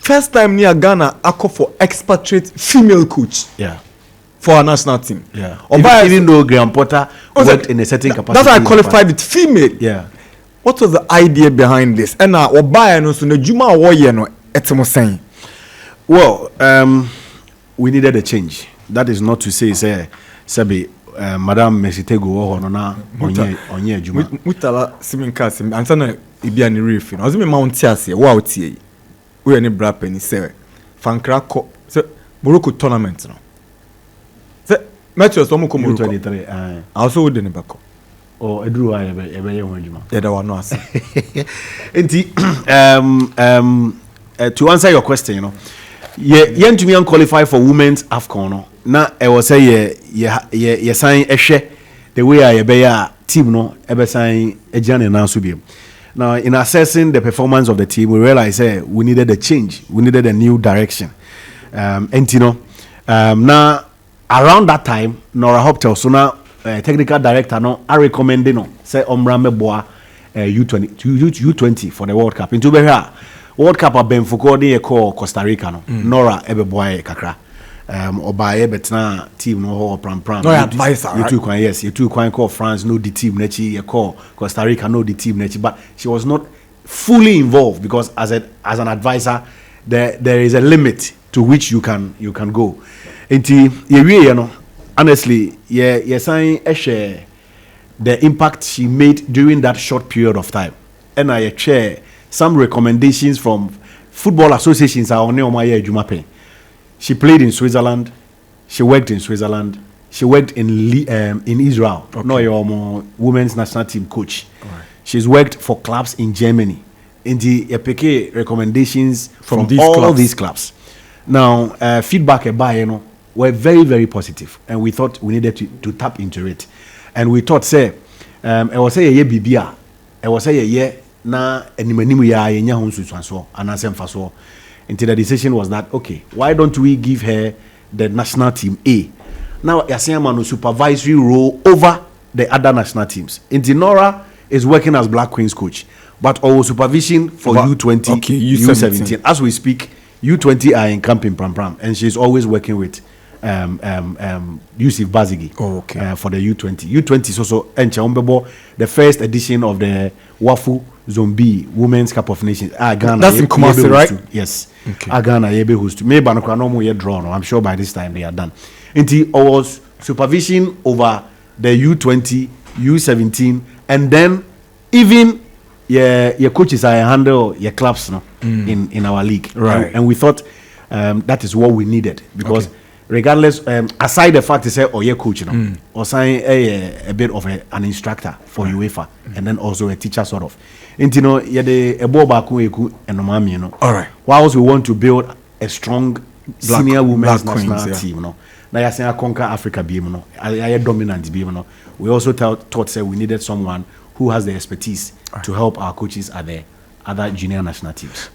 first time near Ghana, I call for expatriate female coach. Yeah. For our national team. Yeah. Even though Graham Potter worked in a certain capacity. That's why I qualified it female. Yeah. What was the idea behind this? And now, Obaya no so no Juma warrior no etimo saying. Well, we needed a change. That is not to say, Sabi, Madam Mesitego or na onye Juma. Mutala siminka sim ansana ibia ni reef. No, azimi Mount Tiase. Wow, tie. We any bra penny say. Fankra ko. So Morocco tournament no. So matches omo ko Morocco 23. Also we didn't back. Oh, Edru I ebe ye ho Juma. Yeah, that one no ase. Enti to answer your question, you know. Yeah, to me qualify for women's AFCON no. Na I was say ye sign ehwe the way I be ya team no ebe sign ejane na so biem. Now in assessing the performance of the team we realized we needed a change. We needed a new direction. And you know now around that time Nora Hoptel so now technical director no I recommend no say omra meboa U20 for the World Cup. Into be here World Cup a Benfica dey call Costa Rica no. Nora ebe boy kakra. Obaye betna team no ho pram. No advisor. You two kwan yes, you two kwan call France no the team nechi you call Costa Rica no the team nechi but she was not fully involved because as an advisor there is a limit to which you can go. Enti you know honestly you saying share the impact she made during that short period of time. And I share some recommendations from football associations are on my Jumape. She played in Switzerland. She worked in Switzerland. She worked in Israel. Okay. No, your women's national team coach. Right. She's worked for clubs in Germany. In the EPK recommendations from all these clubs. Now, feedback were very, very positive, and we thought we needed to tap into it. And we thought, say, I was say ye bibia, I was say ye na enimanimu ya yenya honsu swanso anasem faso. Until the decision was that okay, why don't we give her the national team A? Now Yasema no supervisory role over the other national teams. Until Nora is working as Black Queens coach, but our supervision for U20, okay, U17. As we speak, U20 are in camp in Pram, and she's always working with Yusuf Bazigi for the U20. U20 is also the first edition of the Wafu Zombie Women's Cup of Nations. Ghana. That's in Kumasi, right? Yes. Okay. Ghana yebe host. Maybe no more drawn. I'm sure by this time they are done. Until our supervision over the U20, U17, and then even your coaches are handle your clubs no in our league. Right. And we thought that is what we needed because regardless, aside the fact to say, your coach, or sign a bit of an instructor for UEFA, and then also a teacher sort of. And all right. Whilst we want to build a strong senior women's national team, now you're saying conquer Africa, dominant, we also thought we needed someone who has the expertise to help our coaches at the other junior national teams.